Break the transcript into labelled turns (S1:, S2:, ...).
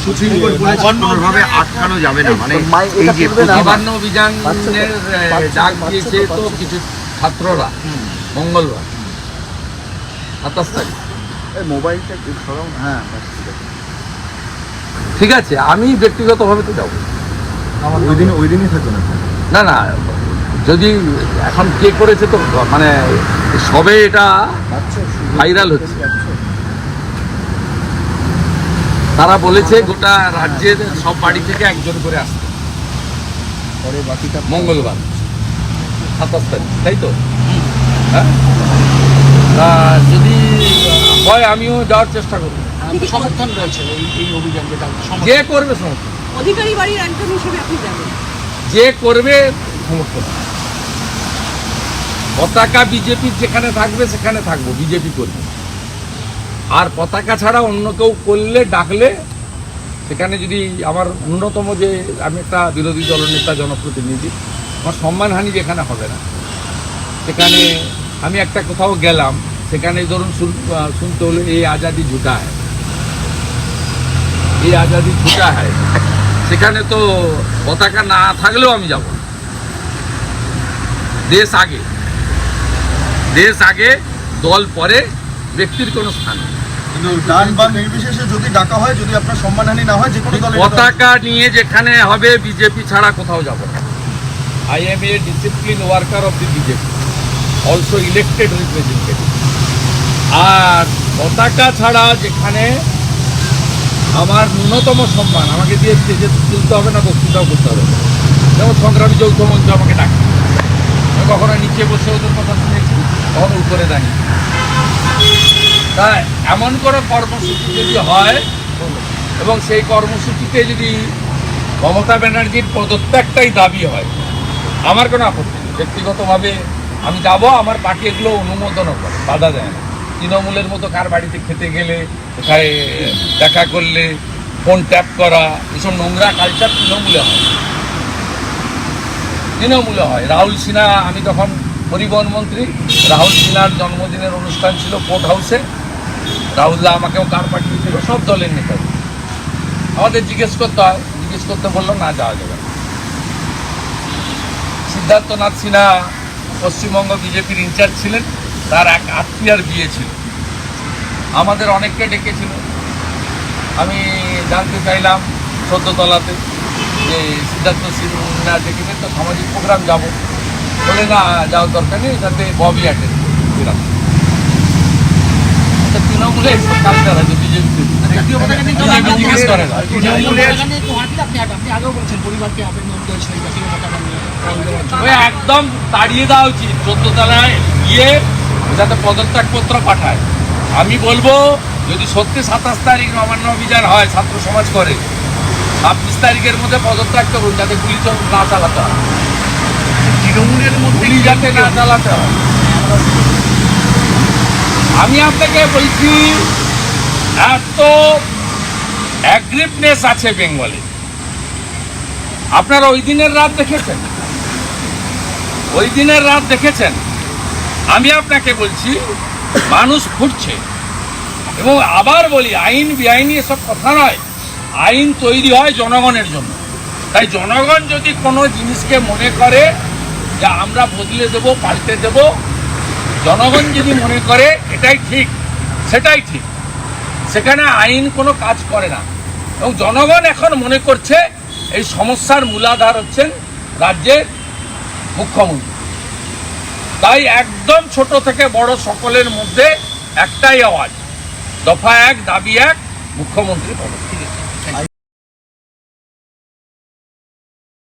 S1: Supreme court বলেছে কোনোভাবে আটকানো যাবে না, মানে এই যে
S2: নবান্ন অভিযানের ডাক দিয়েছে তো কিছু ছাত্ররা মঙ্গলবার 27 তারিখ।
S3: মোবাইলটা সরাও। হ্যাঁ
S2: ঠিক আছে, আমি ব্যক্তিগতভাবে তো যাবো।
S3: ওই দিনই থাকবে না?
S2: না না, যদি এখন কে করেছে তো মানে সবে এটা ভাইরাল হচ্ছে। তারা বলেছে গোটা রাজ্যের সব বাড়ি থেকে একজন করে আসবে মঙ্গলবার 27 তারিখ, তাই তো? হ্যাঁ, যদি হয় আমিও যাওয়ার চেষ্টা করব।
S4: সমর্থন রয়েছে এই অভিযান, যেটা
S2: যে করবে সমর্থন,
S5: অধিকারী বাড়ির একজন হিসেবে আপনি যাবেন,
S2: যে করবে সমর্থন। পতাকা বিজেপির যেখানে থাকবে সেখানে থাকবো, বিজেপি করবে। আর পতাকা ছাড়া অন্য কেউ করলে ডাকলে সেখানে যদি আমার ন্যূনতম যে আমি একটা বিরোধী দলনেতা জনপ্রতিনিধি, আমার সম্মানহানি যেখানে হবে না, সেখানে আমি একটা কোথাও গেলাম, সেখানে ধরুন শুনতে হলো এই আজাদি ঝুটা হয়, এই আজাদি ঝুটা হয়, সেখানে তো পতাকা না থাকলেও আমি যাব। দেশ আগে, দেশ আগে, দল পরে, ব্যক্তির কোনো স্থান নেই।
S3: কিন্তু ডান বা নির্বিশেষে যদি ডাকা হয়, যদি আপনার সম্মানহানি না হয়, যে কোনো দলের
S2: পতাকা নিয়ে যেখানে হবে বিজেপি ছাড়া কোথাও যাব না। I am a discipline worker of the BJP, also elected representative. আর পতাকা ছাড়া যেখানে আমার ন্যূনতম সম্মান, আমাকে দিয়ে স্টেজে তুলতে হবে না, বক্তৃতাও করতে হবে না। যেমন সংগ্রামী যৌথ মঞ্চ আমাকে ডাকে, আমি কখনো নিচে বসে ওদের কথা শুনেছি, কখনো উপরে দাঁড়িয়ে। তা এমন কোনো কর্মসূচি যদি হয় এবং সেই কর্মসূচিতে যদি মমতা ব্যানার্জির পদত্যাগটাই দাবি হয়, আমার কোনো আপত্তি নেই। ব্যক্তিগতভাবে আমি যাব, আমার পার্টি এগুলো অনুমোদনও করে, বাধা দেয় না। তৃণমূলের মতো কার বাড়িতে খেতে গেলে, কোথায় দেখা করলে ফোন ট্যাপ করা, এসব নোংরা কালচার তৃণমূলে হয়, তৃণমূলে হয়। রাহুল সিনহা, আমি তখন পরিবহন মন্ত্রী, রাহুল সিনহার জন্মদিনের অনুষ্ঠান ছিল কোর্ট হাউসে, রাহুলদা আমাকেও কার পাঠিয়েছিল, সব দলের নেতা। আমাদের জিজ্ঞেস করতে হয়, জিজ্ঞেস করতে বললো না, যাওয়া যাবে না। সিদ্ধার্থনাথ সিনহা পশ্চিমবঙ্গ বিজেপির ইনচার্জ ছিলেন, তার এক আত্মীয়ার বিয়ে ছিল, আমাদের অনেককে ডেকেছিল। আমি জানতে চাইলাম 14 তলাতে যে সিদ্ধার্থ সিনহা ডেকেছেন, তো সামাজিক প্রোগ্রাম যাব, বলে না যাওয়ার দরকার নেই, এটাতে ববি অ্যাটেন্ড করছিলাম। তৃণমূলে এসব কালচার আছে, বিজেপিতে জিজ্ঞেস করে না। ওই একদম তাড়িয়ে দেওয়া উচিত, 14 তলায় গিয়ে যাতে পদত্যাগপত্র পাঠায়। আমি বলবো যদি সত্যি 27 তারিখ নবান্ন অভিযান হয়, ছাত্র সমাজ করে, 26 তারিখের মধ্যে পদত্যাগ করুন, যাতে গুলি না চালাতে হয়, তৃণমূলের মধ্যে যাতে না চালাতে হয়। আমি আপনাকে বলছি, এত অ্যাগ্রিভনেস আছে বেঙ্গলে। আপনারা ওই দিনের রাত দেখেছেন, ওই দিনের রাত দেখেছেন। আমি আপনাকে বলছি, মানুষ ফুটছে। এবং আবার বলি, আইন বেআইনি এসব কথা নয়, আইন তৈরি হয় জনগণের জন্য। তাই জনগণ যদি কোনো জিনিসকে মনে করে যে আমরা বদলে দেব, পাল্টে দেব, জনগণ যদি মনে করে এটাই ঠিক, সেটাই ঠিক, সেখানে আইন কোনো কাজ করে না। এবং জনগণ এখন মনে করছে এই সমস্যার মূলাধার হচ্ছেন রাজ্যের মুখ্যমন্ত্রী। তাই একদম ছোট থেকে বড় সকলের মধ্যে একটাই আওয়াজ, দফা 1, দাবি 1, মুখ্যমন্ত্রী পদত্যাগ।